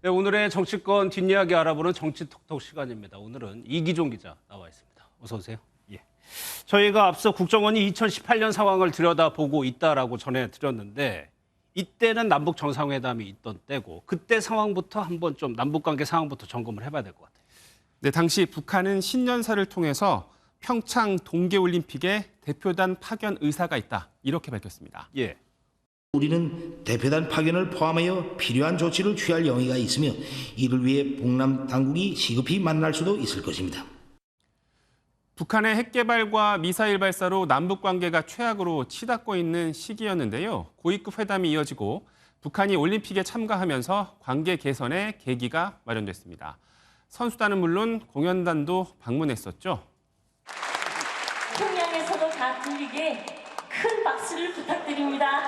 네, 오늘의 정치권 뒷이야기 알아보는 정치톡톡 시간입니다. 오늘은 이기종 기자 나와 있습니다. 어서 오세요. 예. 저희가 앞서 국정원이 2018년 상황을 들여다보고 있다라고 전해드렸는데 이때는 남북 정상회담이 있던 때고 그때 상황부터 한번 좀 남북관계 상황부터 점검을 해봐야 될 것 같아요. 네, 당시 북한은 신년사를 통해서 평창 동계올림픽에 대표단 파견 의사가 있다 이렇게 밝혔습니다. 예. 우리는 대표단 파견을 포함하여 필요한 조치를 취할 용의가 있으며 이를 위해 북남 당국이 시급히 만날 수도 있을 것입니다. 북한의 핵 개발과 미사일 발사로 남북 관계가 최악으로 치닫고 있는 시기였는데요. 고위급 회담이 이어지고 북한이 올림픽에 참가하면서 관계 개선의 계기가 마련됐습니다. 선수단은 물론 공연단도 방문했었죠. 평양에서도 다 들리게 큰 박수를 부탁드립니다.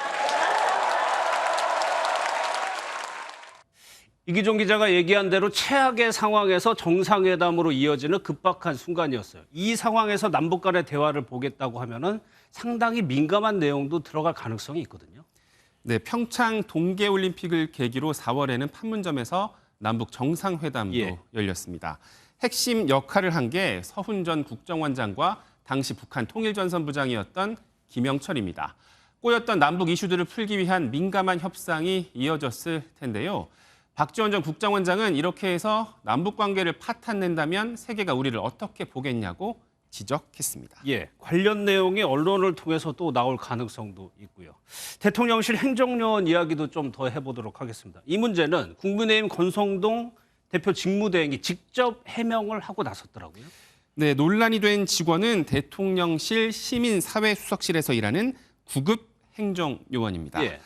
이기종 기자가 얘기한 대로 최악의 상황에서 정상회담으로 이어지는 급박한 순간이었어요. 이 상황에서 남북 간의 대화를 보겠다고 하면은 상당히 민감한 내용도 들어갈 가능성이 있거든요. 네, 평창 동계올림픽을 계기로 4월에는 판문점에서 남북 정상회담도 열렸습니다. 핵심 역할을 한 게 서훈 전 국정원장과 당시 북한 통일전선부장이었던 김영철입니다. 꼬였던 남북 이슈들을 풀기 위한 민감한 협상이 이어졌을 텐데요. 박지원 전 국정원장은 이렇게 해서 남북 관계를 파탄낸다면 세계가 우리를 어떻게 보겠냐고 지적했습니다. 예, 관련 내용이 언론을 통해서 또 나올 가능성도 있고요. 대통령실 행정요원 이야기도 좀 더 해보도록 하겠습니다. 이 문제는 국민의힘 권성동 대표 직무대행이 직접 해명을 하고 나섰더라고요. 네, 논란이 된 직원은 대통령실 시민사회수석실에서 일하는 구급 행정요원입니다. 예.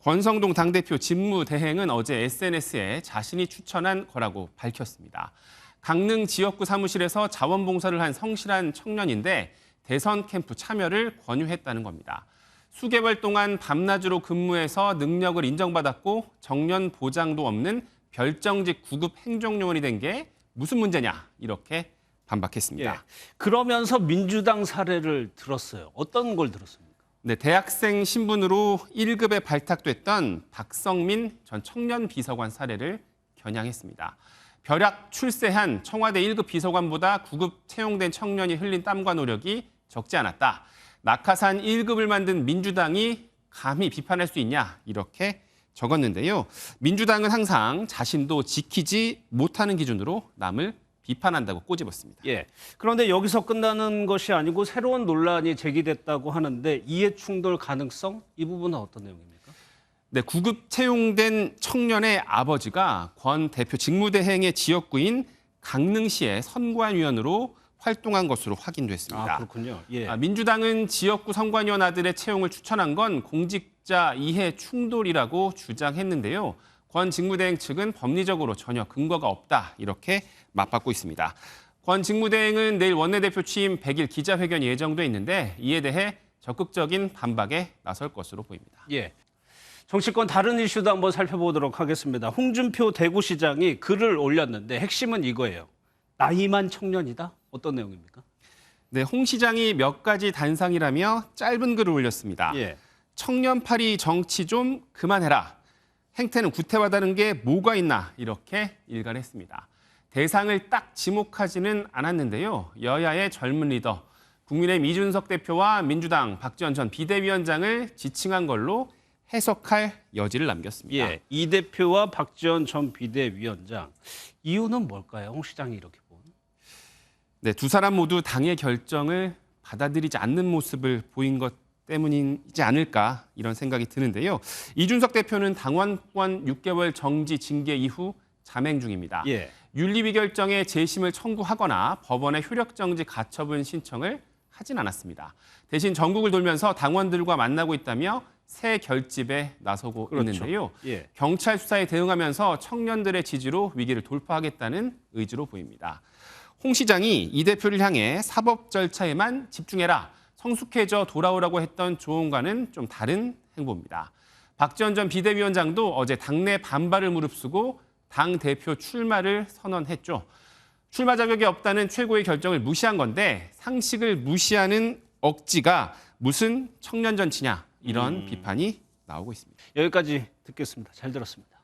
권성동 당대표 직무대행은 어제 SNS에 자신이 추천한 거라고 밝혔습니다. 강릉 지역구 사무실에서 자원봉사를 한 성실한 청년인데 대선 캠프 참여를 권유했다는 겁니다. 수개월 동안 밤낮으로 근무해서 능력을 인정받았고 정년 보장도 없는 별정직 구급 행정요원이 된 게 무슨 문제냐 이렇게 반박했습니다. 예. 그러면서 민주당 사례를 들었어요. 어떤 걸 들었습니까? 네, 대학생 신분으로 1급에 발탁됐던 박성민 전 청년 비서관 사례를 겨냥했습니다. 벼락 출세한 청와대 1급 비서관보다 9급 채용된 청년이 흘린 땀과 노력이 적지 않았다. 낙하산 1급을 만든 민주당이 감히 비판할 수 있냐 이렇게 적었는데요. 민주당은 항상 자신도 지키지 못하는 기준으로 남을 비판한다고 꼬집었습니다. 예. 그런데 여기서 끝나는 것이 아니고 새로운 논란이 제기됐다고 하는데 이해 충돌 가능성 이 부분은 어떤 내용입니까? 네, 9급 채용된 청년의 아버지가 권 대표 직무대행의 지역구인 강릉시의 선관위원으로 활동한 것으로 확인됐습니다. 아, 그렇군요. 예. 민주당은 지역구 선관위원 아들의 채용을 추천한 건 공직자 이해 충돌이라고 주장했는데요. 권 직무대행 측은 법리적으로 전혀 근거가 없다 이렇게 맞받고 있습니다. 권 직무대행은 내일 원내대표 취임 100일 기자회견이 예정돼 있는데 이에 대해 적극적인 반박에 나설 것으로 보입니다. 예. 정치권 다른 이슈도 한번 살펴보도록 하겠습니다. 홍준표 대구시장이 글을 올렸는데 핵심은 이거예요. 나이만 청년이다? 어떤 내용입니까? 네, 홍 시장이 몇 가지 단상이라며 짧은 글을 올렸습니다. 예. 청년팔이 정치 좀 그만해라. 행태는 구태와다른 게 뭐가 있나 이렇게 일갈했습니다. 대상을 딱 지목하지는 않았는데요. 여야의 젊은 리더, 국민의힘 이준석 대표와 민주당 박지원 전 비대위원장을 지칭한 걸로 해석할 여지를 남겼습니다. 예. 이 대표와 박지원 전 비대위원장. 이유는 뭘까요? 홍 시장이 이렇게 본. 네, 두 사람 모두 당의 결정을 받아들이지 않는 모습을 보인 것 때문이지 않을까 이런 생각이 드는데요. 이준석 대표는 당원권 6개월 정지 징계 이후 잠행 중입니다. 예. 윤리위 결정에 재심을 청구하거나 법원의 효력정지 가처분 신청을 하진 않았습니다. 대신 전국을 돌면서 당원들과 만나고 있다며 새 결집에 나서고 그렇죠. 있는데요. 예. 경찰 수사에 대응하면서 청년들의 지지로 위기를 돌파하겠다는 의지로 보입니다. 홍 시장이 이 대표를 향해 사법 절차에만 집중해라. 성숙해져 돌아오라고 했던 조언과는 좀 다른 행보입니다. 박지원 전 비대위원장도 어제 당내 반발을 무릅쓰고 당대표 출마를 선언했죠. 출마 자격이 없다는 최고의 결정을 무시한 건데 상식을 무시하는 억지가 무슨 청년 정치냐 이런 비판이 나오고 있습니다. 여기까지 듣겠습니다. 잘 들었습니다.